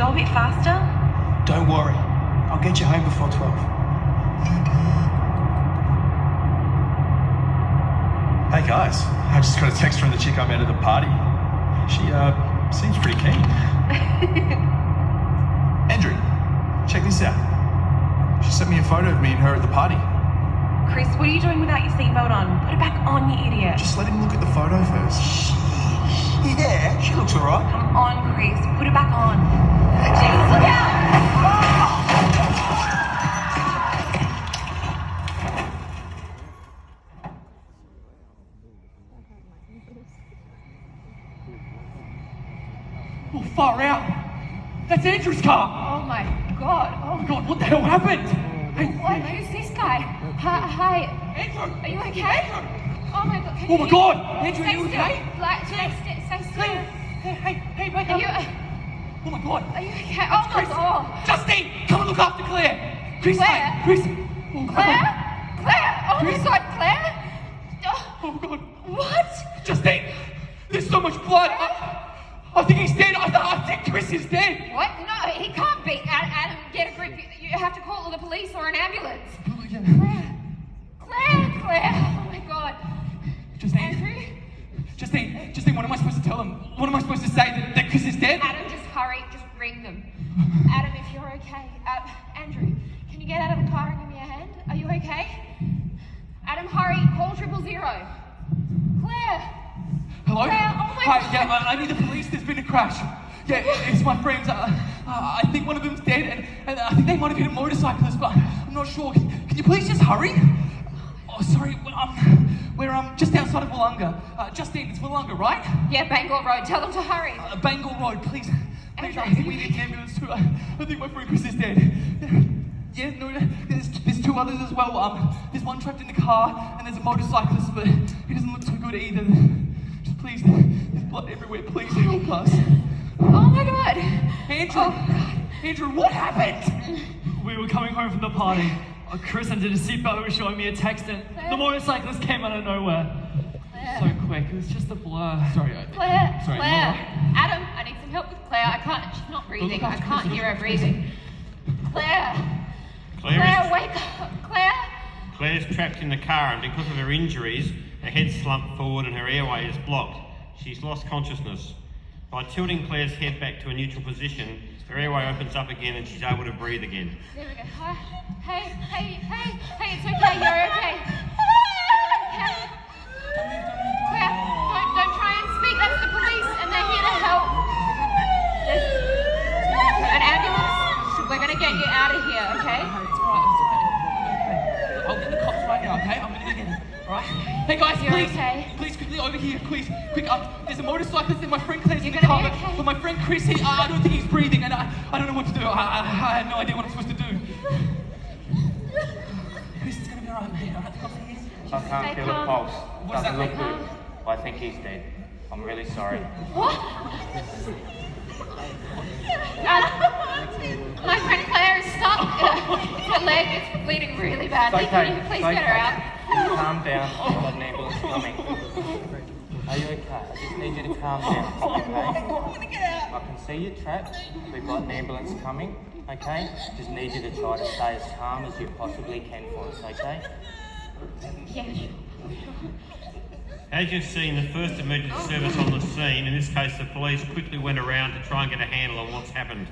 go a bit faster? Don't worry. I'll get you home before 12. Hey guys, I just got a text from the chick I met at the party. She, seems pretty keen. Andrew, check this out. She sent me a photo of me and her at the party. Chris, what are you doing without your seatbelt on? Put it back on, you idiot. Just let him look at the photo first. Yeah, she looks alright. Come on, Chris. Put it back on. Jeez, look out! Oh, far out! That's Andrew's car! Oh my god. Oh my god, what the hell happened? Hey, What? Who's this guy? Hi. Andrew! Are you okay? Oh my god. Oh my god! Andrew, are you okay? Stay still. Hey, wake Are up! you, Oh my god! are you okay? Oh my Chris! god. Justine, come and look after Claire! Chris, Claire? mate, Chris! Oh god! Claire? Oh my Chris. god, Claire? Oh god! What? Justine! There's so much blood! I think he's dead! I think Chris is dead! What? No, he can't be. Adam, get a grip. You have to call the police or an ambulance. Claire! Oh my god. Andrew? Justine, what am I supposed to tell them? What am I supposed to say? That Chris is dead? Adam, just hurry. Just ring them. Adam, if you're okay. Andrew, can you get out of the car and give me a hand? Are you okay? Adam, hurry. Call 000. Claire! Hello? Claire, oh my Hi, god. yeah, I need the police. There's been a crash. Yeah, it's my friends. I think one of them's dead, and I think they might have hit a motorcyclist, but I'm not sure. Can you please just hurry? Oh, sorry. We're just outside of Wollonga. Justine, it's Wollonga, right? Yeah, Bangor Road. Tell them to hurry. Bangor Road, please. Andrew, I think we need an ambulance too. I think my friend Chris is dead. Yeah, no, there's two others as well. There's one trapped in the car, and there's a motorcyclist, but he doesn't look too good either. Just please, there's blood everywhere. Please help us. Oh my god. Andrew, Andrew, what happened? We were coming home from the party. Chris undid his seatbelt, he was showing me a text, and the motorcyclist came out of nowhere. So quick, it was just a blur. Sorry, Claire, Sorry, Claire. no. Adam, I need some help with Claire. I can't, she's not breathing. I can't hear her breathing. Claire, wake up. Claire's trapped in the car, and because of her injuries, her head's slumped forward and her airway is blocked. She's lost consciousness. By tilting Claire's head back to a neutral position, her airway opens up again and she's able to breathe again. There we go. Hey, it's okay. You're okay. Claire, don't try and speak. That's the police, and they're here to help. There's an ambulance. We're gonna get you out of here, okay? It's alright, I'll get the cops right now, okay? I'm gonna go get them, alright? Hey guys, You're please, okay. please quickly over here, quick, there's a motorcyclist and my friend Claire's in the You're car, gonna be okay. but my friend Chris, I don't think he's breathing, and I don't know what to do. I have no idea what I'm supposed to do. Chris, it's gonna be alright, mate. Alright, the cops are here. I can't Stay feel a calm. pulse. What does that Doesn't look mean? good. I think he's dead. I'm really sorry. What? My friend Claire is stuck. Her leg is bleeding really badly. It's okay. Can you please It's get her okay. out? Calm down. I've got an ambulance coming. Are you okay? I just need you to calm down, okay? I can see you're trapped. We've got an ambulance coming, okay? Just need you to try to stay as calm as you possibly can for us, okay? Yeah, sure. As you've seen, the first emergency service on the scene, in this case the police, quickly went around to try and get a handle on what's happened.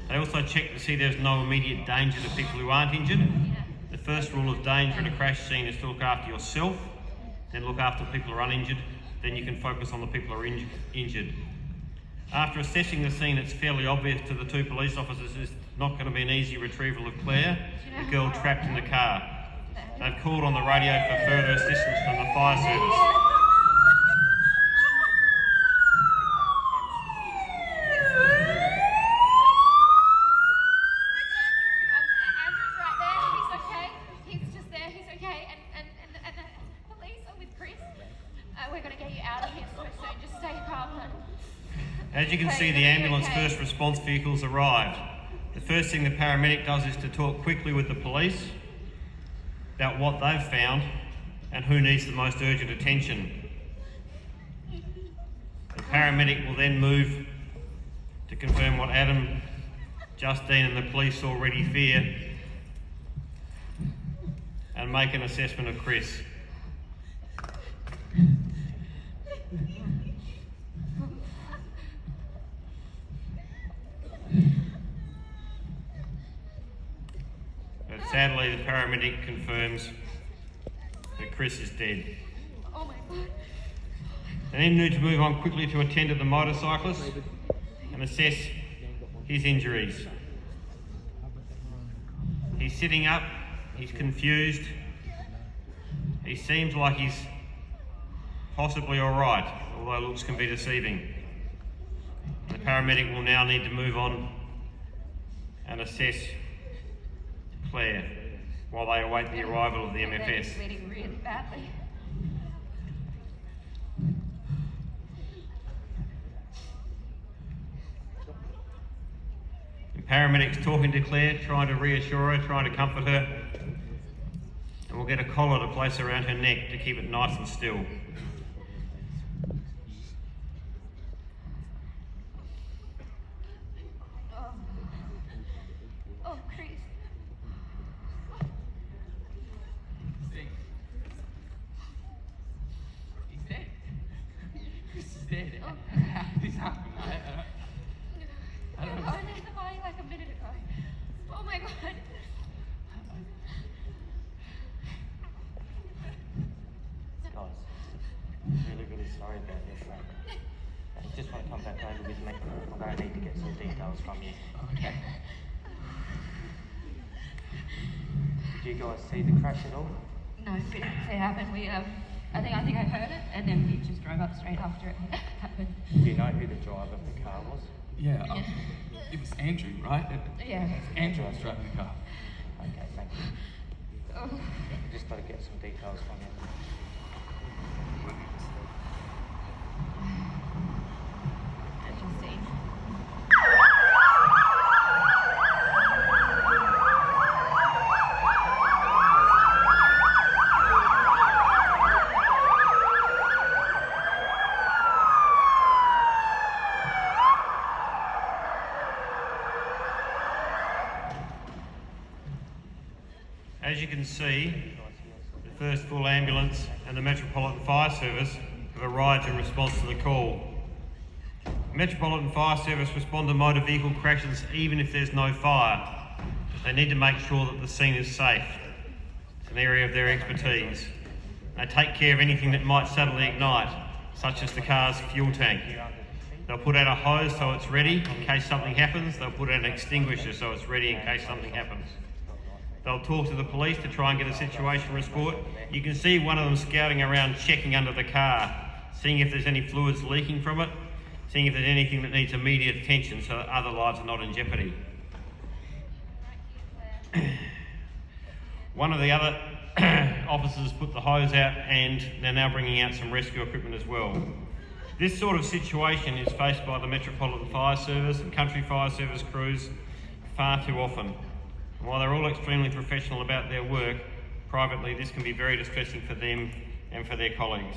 They also checked to see there's no immediate danger to people who aren't injured. The first rule of danger in a crash scene is to look after yourself, then look after people who are uninjured, then you can focus on the people who are injured. After assessing the scene, it's fairly obvious to the two police officers it's not going to be an easy retrieval of Claire, the girl trapped in the car. They've called on the radio for further assistance from the fire service. Andrew's right there. He's okay. He's just there. He's okay. And the police are with Chris. We're going to get you out of here so soon. Just stay calm. As you can see, the ambulance first response vehicles arrived. The first thing the paramedic does is to talk quickly with the police about what they've found and who needs the most urgent attention. The paramedic will then move to confirm what Adam Justine and the police already fear and make an assessment of Chris. But sadly, the paramedic confirms that Chris is dead. Oh my God. They then need to move on quickly to attend to the motorcyclist and assess his injuries. He's sitting up, he's confused, he seems like he's possibly alright, although looks can be deceiving. The paramedic will now need to move on and assess Claire while they await the arrival of the MFS. They're bleeding really badly. The paramedic's talking to Claire, trying to reassure her, trying to comfort her, and we'll get a collar to place around her neck to keep it nice and still. Oh, Chris. He's dead. Chris is dead. How did this happen? I don't know. I left the body like a minute ago. Oh my God. Guys, really, really sorry about this, mate. I just want to come back over with me. I'm going to need to get some details from you. Okay. Did you guys see the crash at all? No, we didn't see it happen. I think I heard it, and then we just drove up straight after it happened. Do you know who the driver of the car was? Yeah, it was Andrew, right? Yeah. Andrew was driving the car. Okay, thank you. Oh. I just got to get some details from you. Justine. As you can see, the first full ambulance and the Metropolitan Fire Service have arrived in response to the call. The Metropolitan Fire Service respond to motor vehicle crashes even if there's no fire. They need to make sure that the scene is safe. It's an area of their expertise. They take care of anything that might suddenly ignite, such as the car's fuel tank. They'll put out a hose so it's ready in case something happens. They'll put out an extinguisher so it's ready in case something happens. They'll talk to the police to try and get a situation restored. You can see one of them scouting around, checking under the car, seeing if there's any fluids leaking from it, seeing if there's anything that needs immediate attention so that other lives are not in jeopardy. One of the other officers put the hose out and they're now bringing out some rescue equipment as well. This sort of situation is faced by the Metropolitan Fire Service and Country Fire Service crews far too often. And while they're all extremely professional about their work, privately this can be very distressing for them and for their colleagues.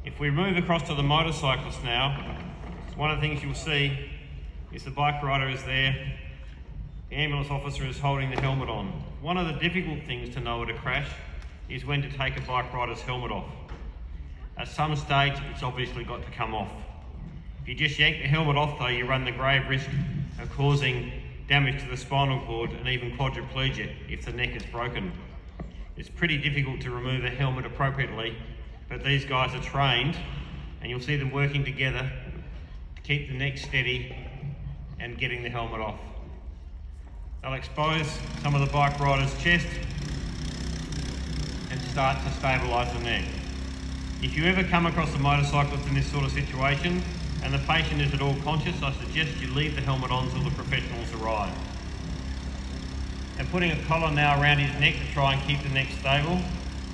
If we move across to the motorcyclist now, one of the things you'll see is the bike rider is there, the ambulance officer is holding the helmet on. One of the difficult things to know at a crash is when to take a bike rider's helmet off. At some stage, it's obviously got to come off. If you just yank the helmet off though, you run the grave risk of causing damage to the spinal cord and even quadriplegia if the neck is broken. It's pretty difficult to remove a helmet appropriately, but these guys are trained and you'll see them working together to keep the neck steady and getting the helmet off. They'll expose some of the bike rider's chest and start to stabilise the neck. If you ever come across a motorcyclist in this sort of situation and the patient is at all conscious, I suggest you leave the helmet on until the professionals arrive. And putting a collar now around his neck to try and keep the neck stable.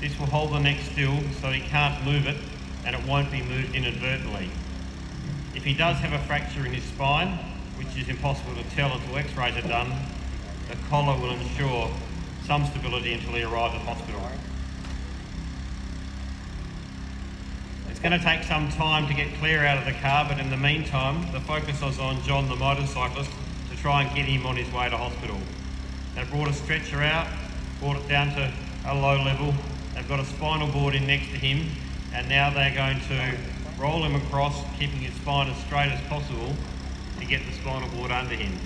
This will hold the neck still so he can't move it and it won't be moved inadvertently. If he does have a fracture in his spine, which is impossible to tell until x-rays are done, the collar will ensure some stability until he arrives at hospital. It's going to take some time to get Claire out of the car, but in the meantime, the focus is on John, the motorcyclist, try and get him on his way to hospital. They brought a stretcher out, brought it down to a low level. They've got a spinal board in next to him, and now they're going to roll him across, keeping his spine as straight as possible to get the spinal board under him.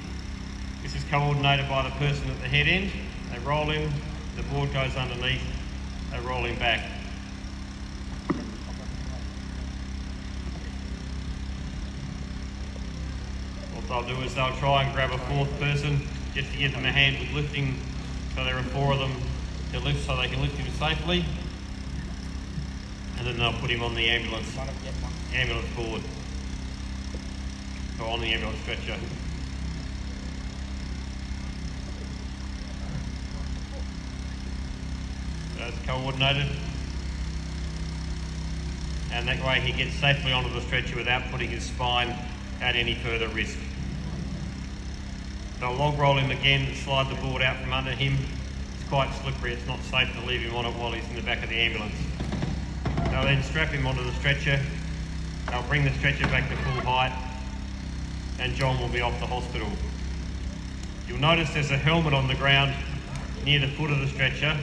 This is coordinated by the person at the head end. They roll him, the board goes underneath, they roll him back. What they'll do is they'll try and grab a fourth person just to give them a hand with lifting, so there are four of them to lift so they can lift him safely. And then they'll put him on the ambulance board, or on the ambulance stretcher. That's coordinated, and that way he gets safely onto the stretcher without putting his spine at any further risk. They'll log roll him again and slide the board out from under him. It's quite slippery, it's not safe to leave him on it while he's in the back of the ambulance. They'll then strap him onto the stretcher, they'll bring the stretcher back to full height, and John will be off to hospital. You'll notice there's a helmet on the ground near the foot of the stretcher.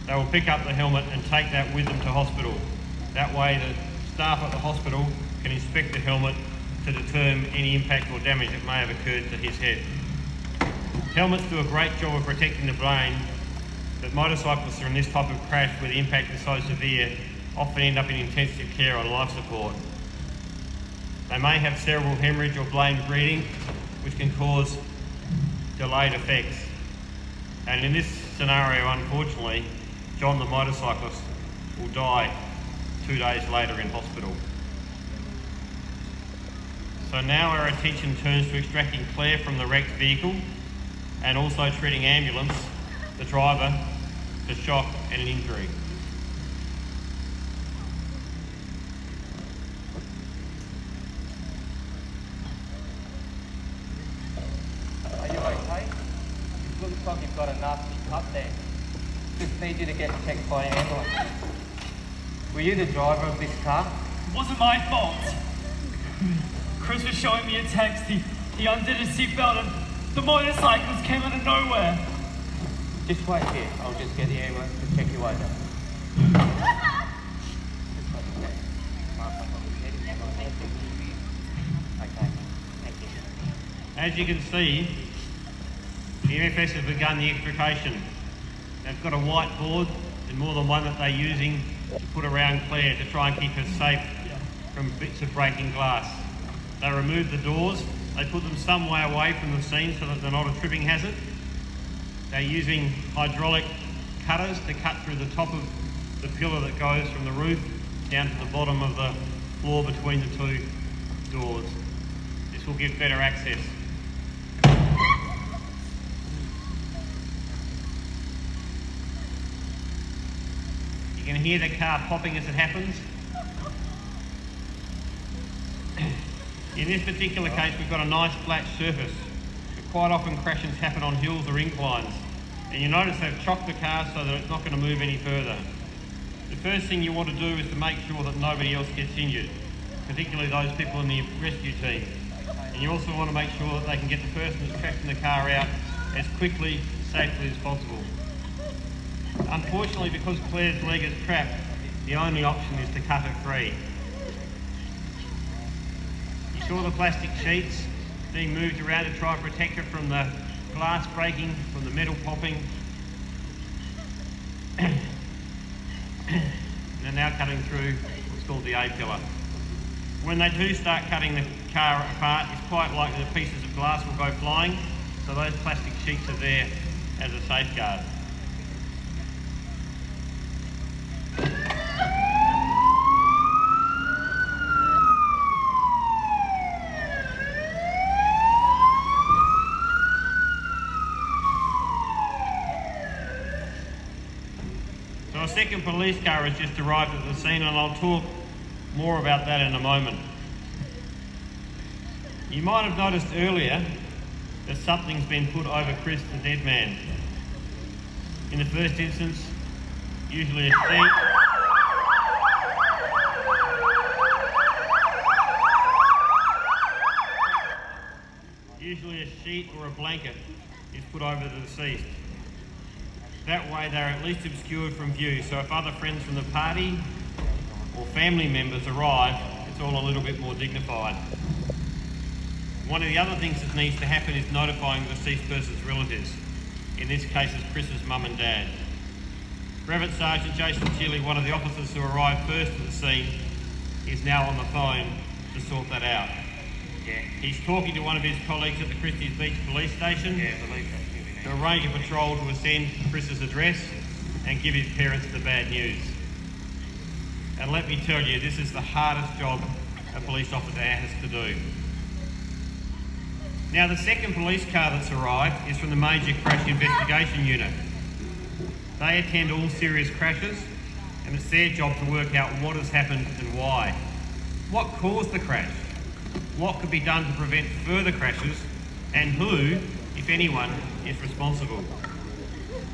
They will pick up the helmet and take that with them to hospital. That way the staff at the hospital can inspect the helmet to determine any impact or damage that may have occurred to his head. Helmets do a great job of protecting the brain, but motorcyclists are in this type of crash where the impact is so severe often end up in intensive care on life support. They may have cerebral hemorrhage or brain bleeding, which can cause delayed effects. And in this scenario, unfortunately, John the motorcyclist will die 2 days later in hospital. So now our attention turns to extracting Claire from the wrecked vehicle and also treating ambulance, the driver, for shock and an injury. Are you okay? It looks like you've got a nasty cut there. Just need you to get checked by an ambulance. Were you the driver of this car? It wasn't my fault. Chris was showing me a text. He undid his seatbelt and the motorcyclist came out of nowhere. Just wait here. I'll just get the ambulance to check you over. Okay, thank you. As you can see, the MFS has begun the extrication. They've got a white board and more than one that they're using to put around Claire to try and keep her safe from bits of breaking glass. They remove the doors, they put them some way away from the scene so that they're not a tripping hazard. They're using hydraulic cutters to cut through the top of the pillar that goes from the roof down to the bottom of the floor between the two doors. This will give better access. You can hear the car popping as it happens. In this particular case, we've got a nice flat surface, but quite often crashes happen on hills or inclines. And you notice they've chocked the car so that it's not going to move any further. The first thing you want to do is to make sure that nobody else gets injured, particularly those people in the rescue team. And you also want to make sure that they can get the person that's trapped in the car out as quickly, safely as possible. Unfortunately, because Claire's leg is trapped, the only option is to cut her free. You saw the plastic sheets being moved around to try and protect her from the glass breaking, from the metal popping. And they're now cutting through what's called the A-pillar. When they do start cutting the car apart, it's quite likely that pieces of glass will go flying, so those plastic sheets are there as a safeguard. So a second police car has just arrived at the scene, and I'll talk more about that in a moment. You might have noticed earlier that something's been put over Chris, the dead man. In the first instance, usually a sheet. sheet or a blanket is put over the deceased. That way they're at least obscured from view, so if other friends from the party or family members arrive, it's all a little bit more dignified. One of the other things that needs to happen is notifying the deceased person's relatives. In this case, it's Chris's mum and dad. Brevet Sergeant Jason Chili, one of the officers who arrived first at the scene, is now on the phone to sort that out. Yeah. He's talking to one of his colleagues at the Christie's Beach Police Station to arrange a patrol to ascend Chris's address and give his parents the bad news. And let me tell you, this is the hardest job a police officer has to do. Now, the second police car that's arrived is from the Major Crash Investigation Unit. They attend all serious crashes, and it's their job to work out what has happened and why. What caused the crash? What could be done to prevent further crashes? And who, if anyone, is responsible?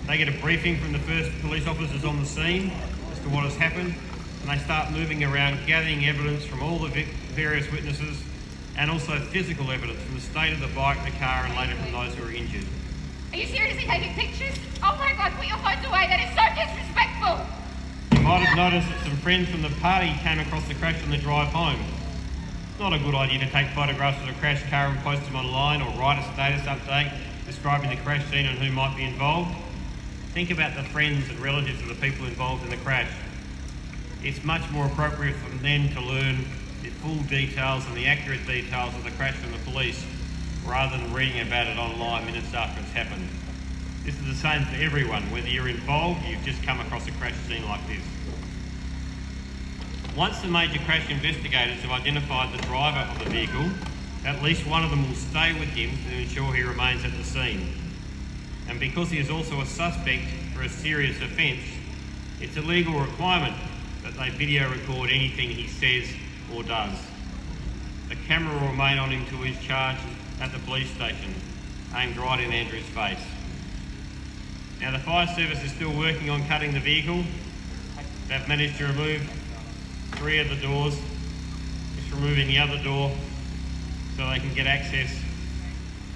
They get a briefing from the first police officers on the scene as to what has happened, and they start moving around gathering evidence from all the various witnesses and also physical evidence from the state of the bike, the car, and later from those who are injured. Are you seriously taking pictures? Oh my God, put your phones away. That is so disrespectful. You might have noticed that some friends from the party came across the crash on the drive home. It's not a good idea to take photographs of a crashed car and post them online or write a status update describing the crash scene and who might be involved. Think about the friends and relatives of the people involved in the crash. It's much more appropriate for them to learn the full details and the accurate details of the crash from the police rather than reading about it online minutes after it's happened. This is the same for everyone, whether you're involved or you've just come across a crash scene like this. Once the major crash investigators have identified the driver of the vehicle, at least one of them will stay with him to ensure he remains at the scene. And because he is also a suspect for a serious offence, it's a legal requirement that they video record anything he says or does. The camera will remain on him till he's charged at the police station, aimed right in Andrew's face. Now, the fire service is still working on cutting the vehicle. They've managed to remove 3 of the doors. Just removing the other door so they can get access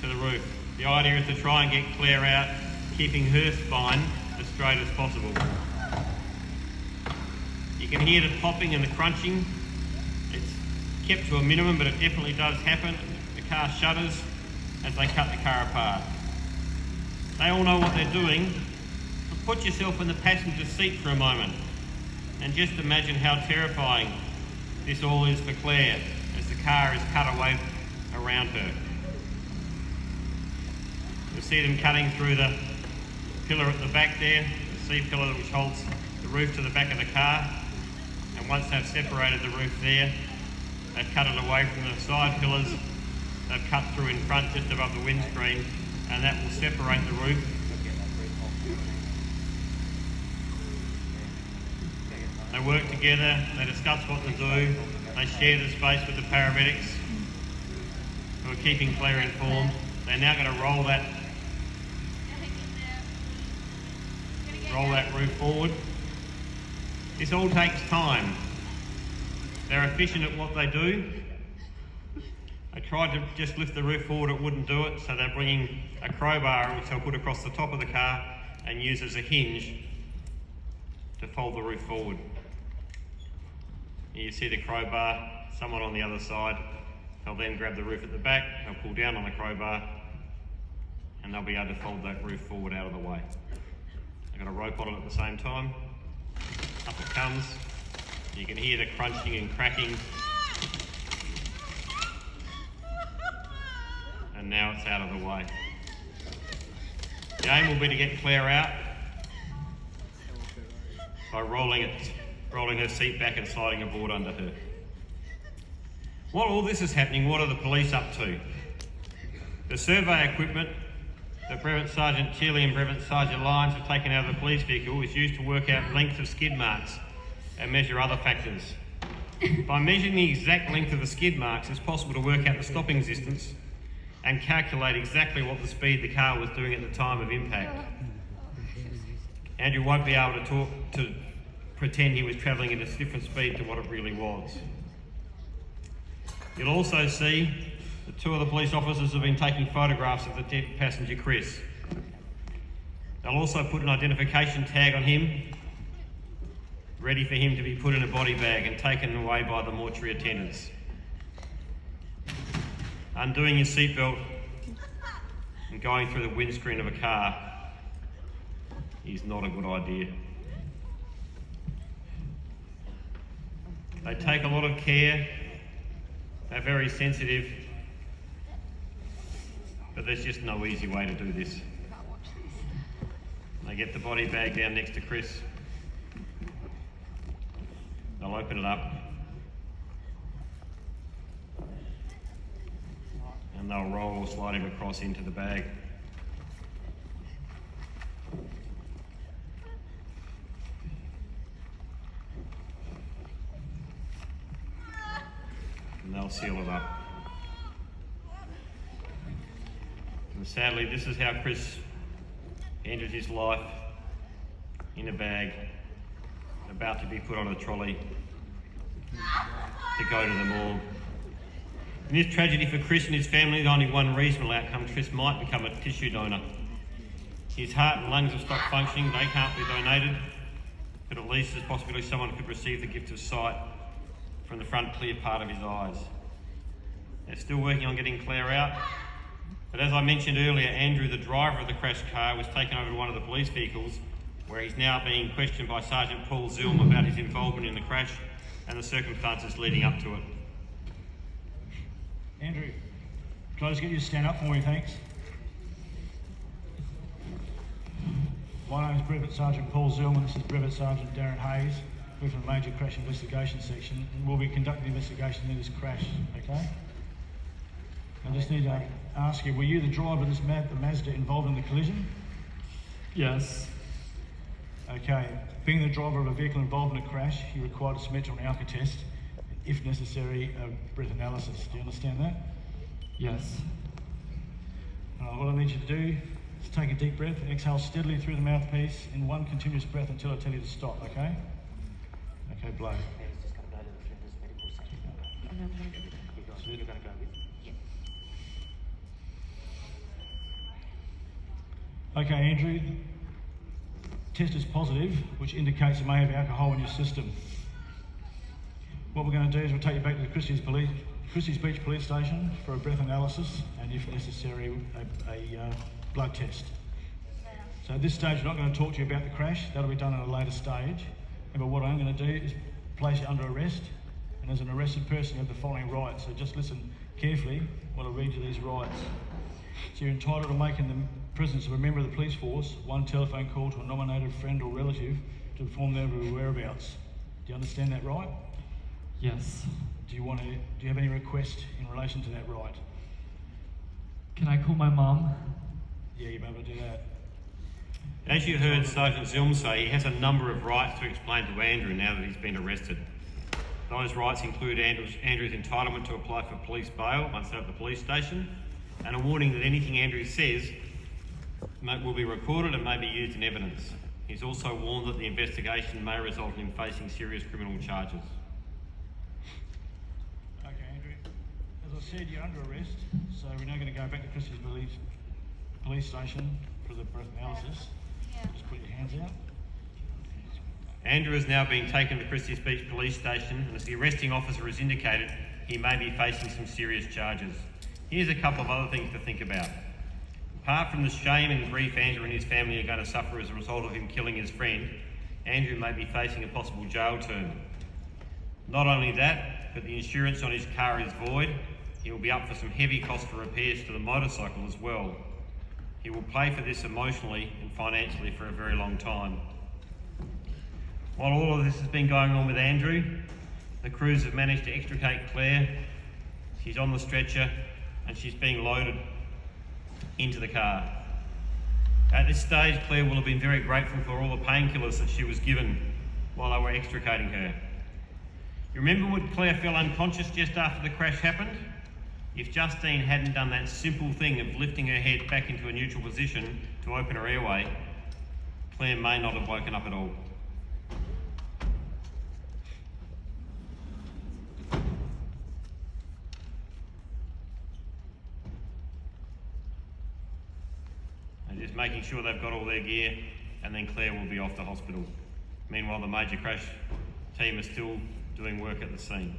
to the roof. The idea is to try and get Claire out, keeping her spine as straight as possible. You can hear the popping and the crunching. It's kept to a minimum, but it definitely does happen. The car shudders as they cut the car apart. They all know what they're doing, but put yourself in the passenger seat for a moment and just imagine how terrifying this all is for Claire as the car is cut away around her. You'll see them cutting through the pillar at the back there, the C-pillar which holds the roof to the back of the car, and once they've separated the roof there, they've cut it away from the side pillars, they've cut through in front just above the windscreen, and that will separate the roof. They work together, they discuss what to do, they share the space with the paramedics who are keeping Claire informed. They're now going to roll that roof forward. This all takes time. They're efficient at what they do. I tried to just lift the roof forward, it wouldn't do it, so they're bringing a crowbar which they'll put across the top of the car and use as a hinge to fold the roof forward. You see the crowbar, someone on the other side, they'll then grab the roof at the back, they'll pull down on the crowbar, and they'll be able to fold that roof forward out of the way. They've got a rope on it at the same time. Up it comes. You can hear the crunching and cracking. And now it's out of the way. The aim will be to get Claire out by rolling her seat back and sliding a board under her. While all this is happening, what are the police up to? The survey equipment that Brevet Sergeant Chili and Brevet Sergeant Lyons have taken out of the police vehicle is used to work out length of skid marks and measure other factors. By measuring the exact length of the skid marks, it's possible to work out the stopping distance and calculate exactly what the speed the car was doing at the time of impact. Andrew won't be able to pretend he was travelling at a different speed to what it really was. You'll also see the two other police officers have been taking photographs of the dead passenger Chris. They'll also put an identification tag on him, ready for him to be put in a body bag and taken away by the mortuary attendants. Undoing your seatbelt and going through the windscreen of a car is not a good idea. They take a lot of care, they're very sensitive, but there's just no easy way to do this. They get the body bag down next to Chris. They'll open it up and they'll roll or slide him across into the bag. And they'll seal it up. And sadly, this is how Chris ended his life, in a bag, about to be put on a trolley to go to the morgue. In this tragedy for Chris and his family, the only one reasonable outcome, Chris might become a tissue donor. His heart and lungs have stopped functioning, they can't be donated, but at least there's a possibility someone could receive the gift of sight from the front clear part of his eyes. They're still working on getting Claire out, but as I mentioned earlier, Andrew, the driver of the crashed car, was taken over to one of the police vehicles, where he's now being questioned by Sergeant Paul Zilm about his involvement in the crash and the circumstances leading up to it. Andrew, can I just get you to stand up for me, thanks? My name is Brevet Sergeant Paul Zilm, and this is Brevet Sergeant Darren Hayes. We're from the Major Crash Investigation Section, and we'll be conducting the investigation into this crash, okay? I just need to ask you, were you the driver of this the Mazda involved in the collision? Yes. Okay. Being the driver of a vehicle involved in a crash, you're required to submit to an alka test, and if necessary, a breath analysis. Do you understand that? Yes. What I need you to do is take a deep breath, exhale steadily through the mouthpiece in one continuous breath until I tell you to stop, okay? Okay, blow. Mary's just going to go to the Flinders Medical Centre. You're going to go with? Okay, Andrew, test is positive, which indicates you may have alcohol in your system. What we're going to do is we'll take you back to the Christie's Beach Police Station for a breath analysis and, if necessary, a blood test. So at this stage, we're not going to talk to you about the crash. That'll be done at a later stage. But what I'm going to do is place you under arrest, and as an arrested person, you have the following rights. So just listen carefully while I read you these rights. So you're entitled to make in the presence of a member of the police force one telephone call to a nominated friend or relative to inform them of your whereabouts. Do you understand that right? Yes. Do you have any request in relation to that right? Can I call my mum? Yeah, you'll be able to do that. As you heard Sergeant Zilm say, he has a number of rights to explain to Andrew now that he's been arrested. Those rights include Andrew's entitlement to apply for police bail once they're at the police station, and a warning that anything Andrew says will be recorded and may be used in evidence. He's also warned that the investigation may result in him facing serious criminal charges. Okay, Andrew. As I said, you're under arrest, so we're now going to go back to Christie's Police Station for the breath analysis. Just put your hands out. Andrew is now being taken to Christie's Beach Police Station, and as the arresting officer has indicated, he may be facing some serious charges. Here's a couple of other things to think about. Apart from the shame and grief Andrew and his family are going to suffer as a result of him killing his friend, Andrew may be facing a possible jail term. Not only that, but the insurance on his car is void. He will be up for some heavy costs for repairs to the motorcycle as well. He will pay for this emotionally and financially for a very long time. While all of this has been going on with Andrew, the crews have managed to extricate Claire. She's on the stretcher and she's being loaded into the car. At this stage, Claire will have been very grateful for all the painkillers that she was given while they were extricating her. You remember when Claire fell unconscious just after the crash happened? If Justine hadn't done that simple thing of lifting her head back into a neutral position to open her airway, Claire may not have woken up at all. is making sure they've got all their gear, and then Claire will be off to hospital. Meanwhile, the major crash team is still doing work at the scene.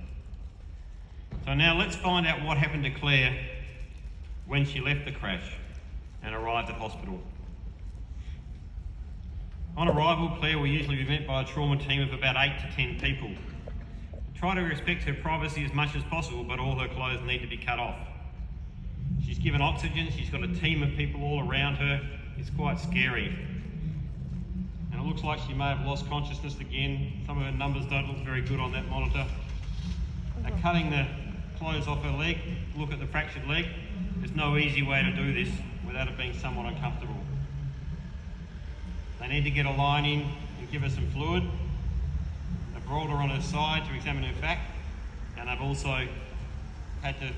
So now let's find out what happened to Claire when she left the crash and arrived at hospital. On arrival, Claire will usually be met by a trauma team of about 8 to 10 people. Try to respect her privacy as much as possible, but all her clothes need to be cut off. She's given oxygen, she's got a team of people all around her. It's quite scary. And it looks like she may have lost consciousness again. Some of her numbers don't look very good on that monitor. They're cutting the clothes off her leg. Look at the fractured leg. There's no easy way to do this without it being somewhat uncomfortable. They need to get a line in and give her some fluid. They've brought her on her side to examine her back, and they've also had to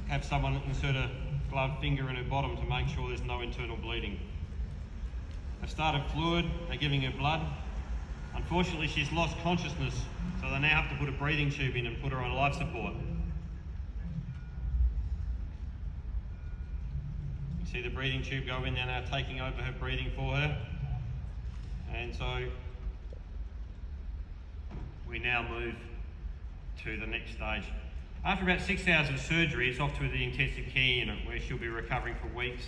have someone insert a gloved finger in her bottom to make sure there's no internal bleeding. They've started fluid, they're giving her blood. Unfortunately, she's lost consciousness, so they now have to put a breathing tube in and put her on life support. You see the breathing tube go in, they're now taking over her breathing for her. And so we now move to the next stage. After about 6 hours of surgery, it's off to the intensive care unit where she'll be recovering for weeks.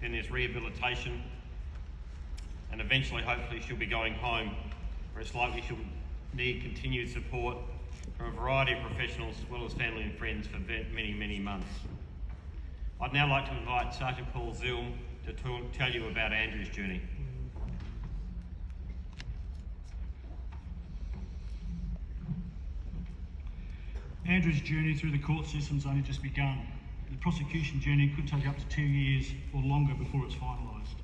Then there's rehabilitation, and eventually, hopefully, she'll be going home, where it's likely she'll need continued support from a variety of professionals, as well as family and friends, for many, many months. I'd now like to invite Sergeant Paul Zilm to tell you about Andrew's journey. Andrew's journey through the court system's only just begun. The prosecution journey could take up to 2 years or longer before it's finalised.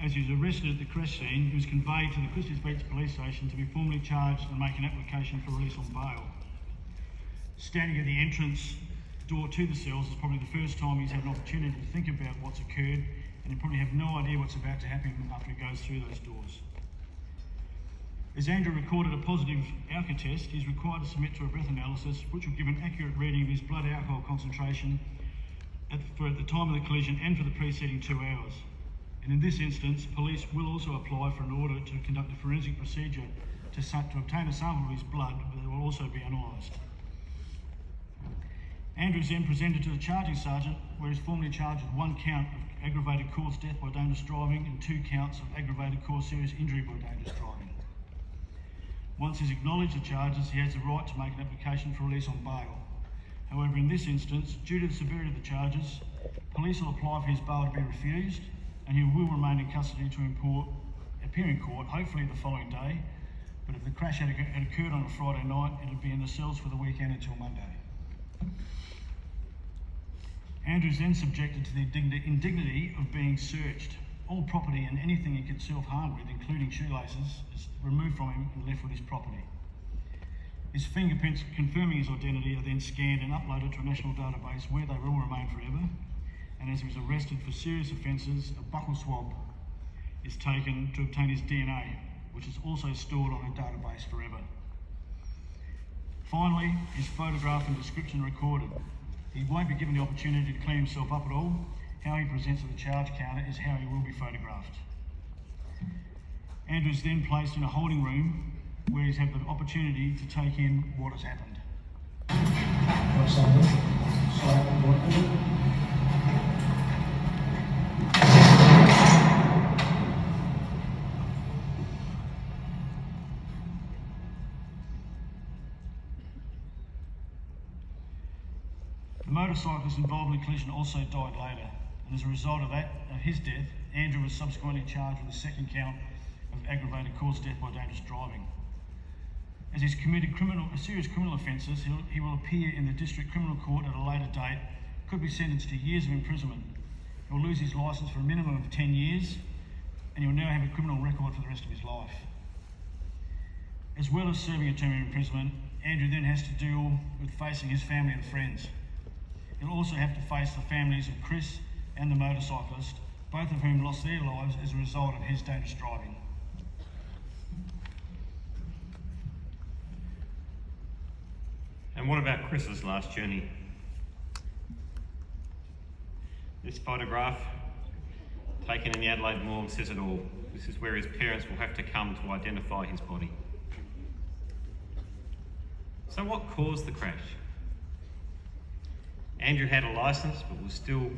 As he was arrested at the crash scene, he was conveyed to the Christie's Beach Police Station to be formally charged and make an application for release on bail. Standing at the entrance door to the cells is probably the first time he's had an opportunity to think about what's occurred, and he probably have no idea what's about to happen after he goes through those doors. As Andrew recorded a positive alka test, he's required to submit to a breath analysis which will give an accurate reading of his blood alcohol concentration at the time of the collision and for the preceding 2 hours. And in this instance, police will also apply for an order to conduct a forensic procedure to obtain a sample of his blood that will also be analysed. Andrew is then presented to the charging sergeant, where he's formally charged with 1 count of aggravated cause death by dangerous driving and 2 counts of aggravated cause serious injury by dangerous driving. Once he's acknowledged the charges, he has the right to make an application for release on bail. However, in this instance, due to the severity of the charges, police will apply for his bail to be refused, and he will remain in custody to appear in court, hopefully the following day. But if the crash had occurred on a Friday night, it'll be in the cells for the weekend until Monday. Andrew is then subjected to the indignity of being searched. All property and anything he could self-harm with, including shoelaces, is removed from him and left with his property. His fingerprints confirming his identity are then scanned and uploaded to a national database where they will remain forever. And as he was arrested for serious offences, a buccal swab is taken to obtain his DNA, which is also stored on a database forever. Finally, his photograph and description recorded. He won't be given the opportunity to clean himself up at all. How he presents at the charge counter is how he will be photographed. Andrew is then placed in a holding room where he's had the opportunity to take in what has happened. The motorcyclist involved in the collision also died later, and as a result of his death, Andrew was subsequently charged with a 2nd count of aggravated cause death by dangerous driving. As he's committed serious criminal offences, he will appear in the District Criminal Court at a later date, could be sentenced to years of imprisonment. He will lose his licence for a minimum of 10 years, and he will now have a criminal record for the rest of his life. As well as serving a term of imprisonment, Andrew then has to deal with facing his family and friends. He'll also have to face the families of Chris and the motorcyclist, both of whom lost their lives as a result of his dangerous driving. And what about Chris's last journey? This photograph taken in the Adelaide morgue says it all. This is where his parents will have to come to identify his body. So what caused the crash? Andrew had a licence but was still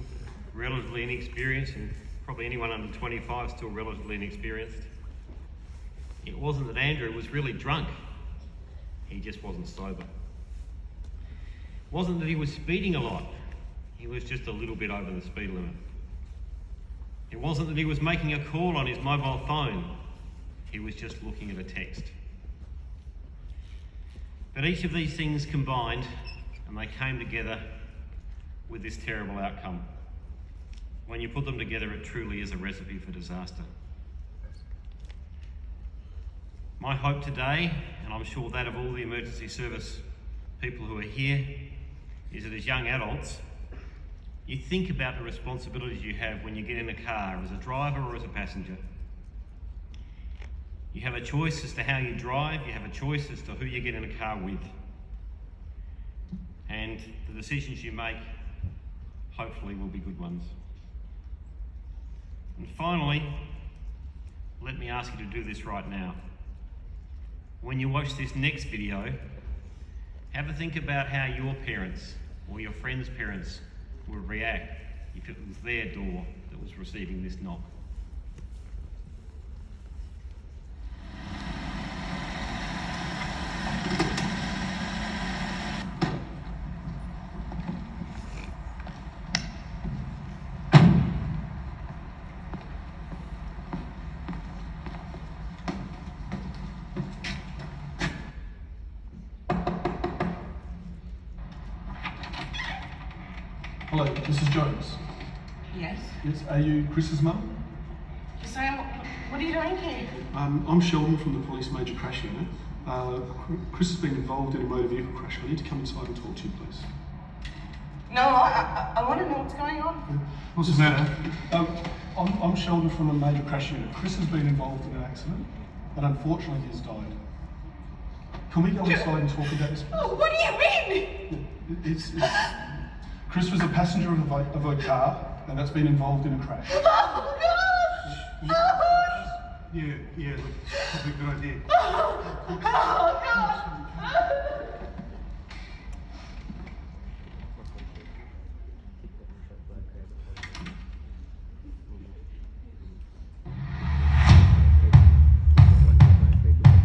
relatively inexperienced, and probably anyone under 25 still relatively inexperienced. It wasn't that Andrew was really drunk, he just wasn't sober. It wasn't that he was speeding a lot, he was just a little bit over the speed limit. It wasn't that he was making a call on his mobile phone, he was just looking at a text. But each of these things combined, and they came together with this terrible outcome. When you put them together, it truly is a recipe for disaster. My hope today, and I'm sure that of all the emergency service people who are here, is that as young adults, you think about the responsibilities you have when you get in a car as a driver or as a passenger. You have a choice as to how you drive, you have a choice as to who you get in a car with. And the decisions you make, hopefully, will be good ones. And finally, let me ask you to do this right now. When you watch this next video, have a think about how your parents or your friends' parents would react if it was their door that was receiving this knock. Hello, Mrs. Jones. Yes. Yes, are you Chris's mum? Sam, what are you doing here? I'm Sheldon from the Police Major Crash Unit. Chris has been involved in a motor vehicle crash. I need to come inside and talk to you, please. No, I want to know what's going on. What's the matter? I'm Sheldon from the Major Crash Unit. Chris has been involved in an accident, and unfortunately he's died. Can we go inside and talk about this, please? Oh, what do you mean? It's Chris was a passenger of a car, and that's been involved in a crash. Oh, God! Oh, Yeah, look, probably a good idea. oh, God!